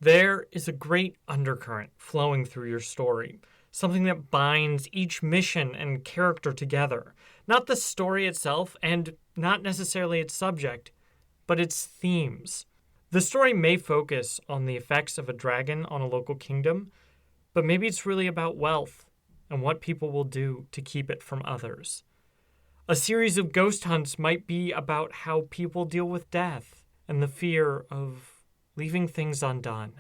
There is a great undercurrent flowing through your story, something that binds each mission and character together. Not the story itself, and not necessarily its subject, but its themes. The story may focus on the effects of a dragon on a local kingdom, but maybe it's really about wealth and what people will do to keep it from others. A series of ghost hunts might be about how people deal with death and the fear of leaving things undone.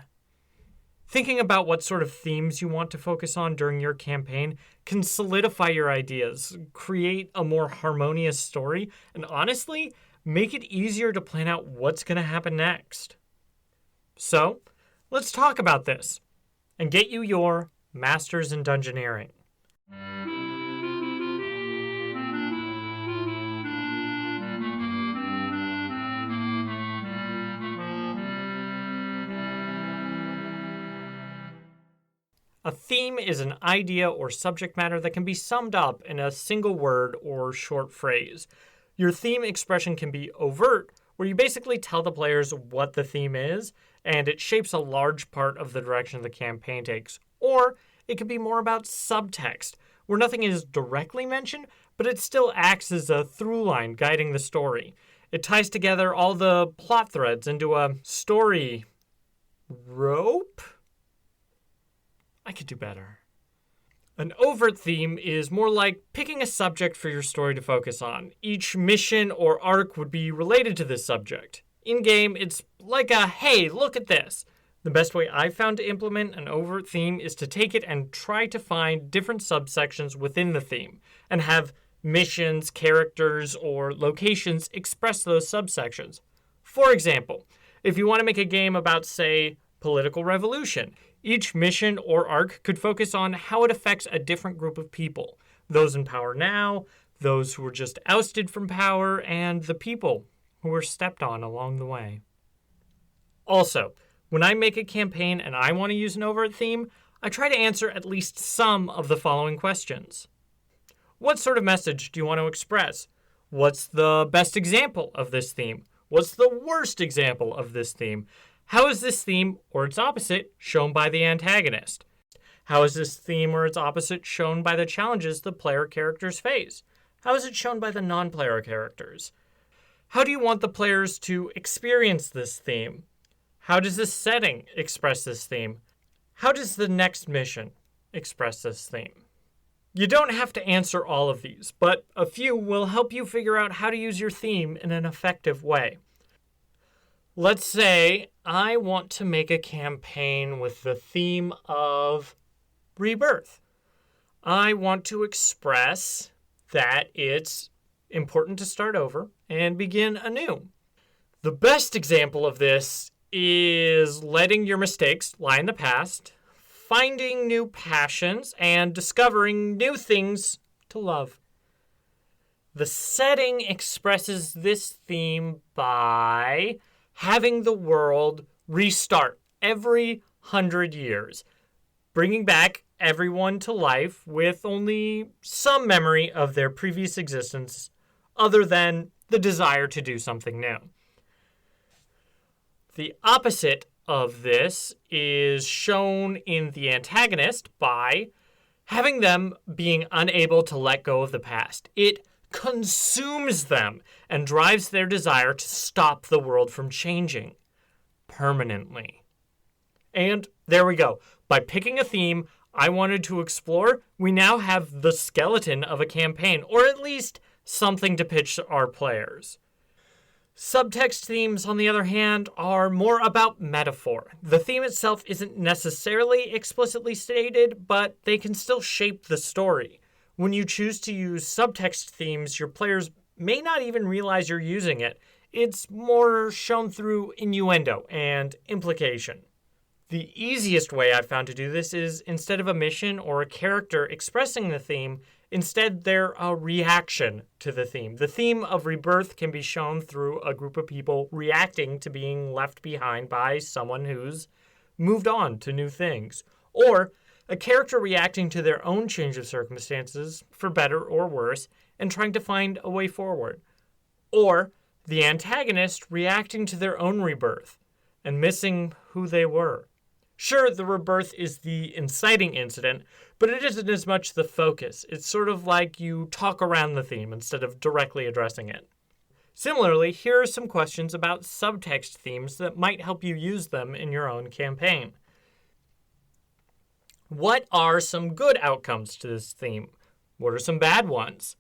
Thinking about what sort of themes you want to focus on during your campaign can solidify your ideas, create a more harmonious story, and honestly, make it easier to plan out what's going to happen next. So, let's talk about this and get you your Masters in Dungeoneering. A theme is an idea or subject matter that can be summed up in a single word or short phrase. Your theme expression can be overt, where you basically tell the players what the theme is, and it shapes a large part of the direction the campaign takes. Or it can be more about subtext, where nothing is directly mentioned, but it still acts as a through line guiding the story. It ties together all the plot threads into a story rope? I could do better. An overt theme is more like picking a subject for your story to focus on. Each mission or arc would be related to this subject. In-game, it's like a, hey, look at this. The best way I've found to implement an overt theme is to take it and try to find different subsections within the theme, and have missions, characters, or locations express those subsections. For example, if you want to make a game about, say, political revolution, each mission or arc could focus on how it affects a different group of people. Those in power now, those who were just ousted from power, and the people who were stepped on along the way. Also, when I make a campaign and I want to use an overt theme, I try to answer at least some of the following questions. What sort of message do you want to express? What's the best example of this theme? What's the worst example of this theme? How is this theme, or its opposite, shown by the antagonist? How is this theme or its opposite shown by the challenges the player characters face? How is it shown by the non-player characters? How do you want the players to experience this theme? How does this setting express this theme? How does the next mission express this theme? You don't have to answer all of these, but a few will help you figure out how to use your theme in an effective way. Let's say I want to make a campaign with the theme of Rebirth. I want to express that it's important to start over and begin anew. The best example of this is letting your mistakes lie in the past, finding new passions, and discovering new things to love. The setting expresses this theme by having the world restart every 100 years, bringing back everyone to life with only some memory of their previous existence other than the desire to do something new. The opposite of this is shown in the antagonist by having them being unable to let go of the past. It consumes them and drives their desire to stop the world from changing permanently. And there we go. By picking a theme I wanted to explore, we now have the skeleton of a campaign, or at least something to pitch our players. Subtext themes, on the other hand, are more about metaphor. The theme itself isn't necessarily explicitly stated, but they can still shape the story. When you choose to use subtext themes, your players may not even realize you're using it. It's more shown through innuendo and implication. The easiest way I've found to do this is, instead of a mission or a character expressing the theme, instead they're a reaction to the theme. The theme of Rebirth can be shown through a group of people reacting to being left behind by someone who's moved on to new things. Or a character reacting to their own change of circumstances, for better or worse, and trying to find a way forward. Or the antagonist reacting to their own rebirth and missing who they were. Sure, the rebirth is the inciting incident, but it isn't as much the focus. It's sort of like you talk around the theme instead of directly addressing it. Similarly, here are some questions about subtext themes that might help you use them in your own campaign. What are some good outcomes to this theme? What are some bad ones?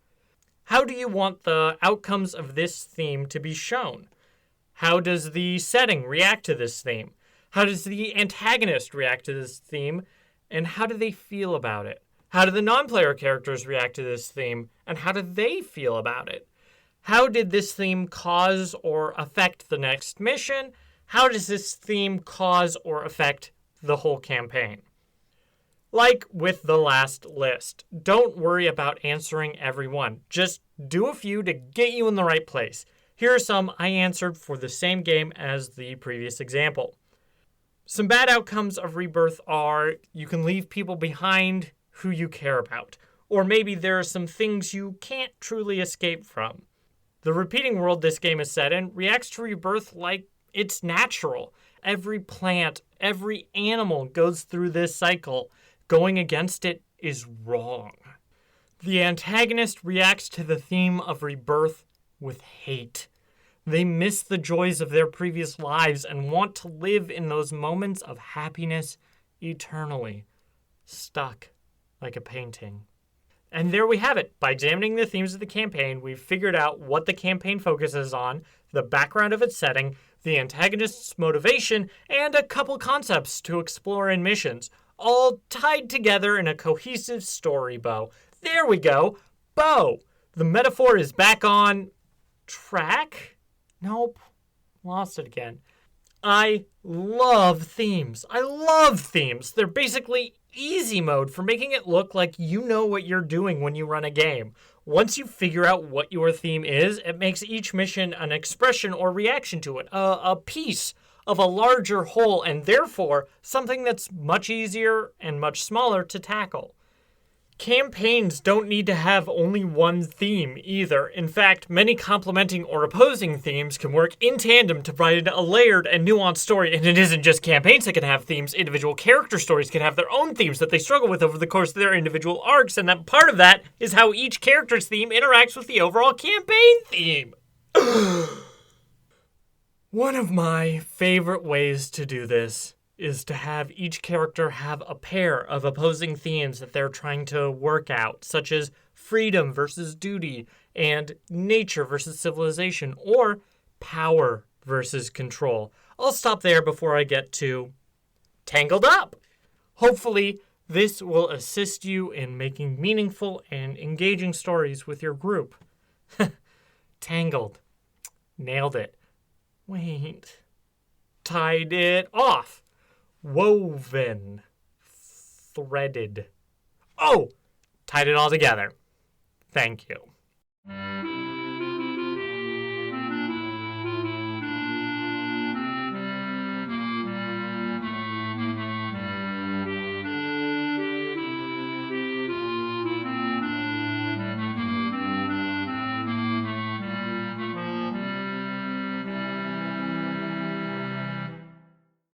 How do you want the outcomes of this theme to be shown? How does the setting react to this theme? How does the antagonist react to this theme? And how do they feel about it? How do the non-player characters react to this theme? And how do they feel about it? How did this theme cause or affect the next mission? How does this theme cause or affect the whole campaign? Like with the last list, don't worry about answering every one. Just do a few to get you in the right place. Here are some I answered for the same game as the previous example. Some bad outcomes of Rebirth are you can leave people behind who you care about, or maybe there are some things you can't truly escape from. The repeating world this game is set in reacts to Rebirth like it's natural. Every plant, every animal goes through this cycle. Going against it is wrong. The antagonist reacts to the theme of Rebirth with hate. They miss the joys of their previous lives and want to live in those moments of happiness eternally, stuck like a painting. And there we have it. By examining the themes of the campaign, we've figured out what the campaign focuses on, the background of its setting, the antagonist's motivation, and a couple concepts to explore in missions, all tied together in a cohesive story bow. There we go. Bow. The metaphor is back on track? Nope. Lost it again. I love themes. They're basically easy mode for making it look like you know what you're doing when you run a game. Once you figure out what your theme is, it makes each mission an expression or reaction to it, a piece of a larger whole, and therefore something that's much easier and much smaller to tackle. Campaigns don't need to have only one theme either. In fact, many complementing or opposing themes can work in tandem to provide a layered and nuanced story. And it isn't just campaigns that can have themes. Individual character stories can have their own themes that they struggle with over the course of their individual arcs. And that part of that is how each character's theme interacts with the overall campaign theme. One of my favorite ways to do this is to have each character have a pair of opposing themes that they're trying to work out, such as freedom versus duty, and nature versus civilization, or power versus control. I'll stop there before I get to Tangled Up. Hopefully, this will assist you in making meaningful and engaging stories with your group. Tangled. Nailed it. Wait. Tied it off. Woven. Threaded. Oh! Tied it all together. Thank you.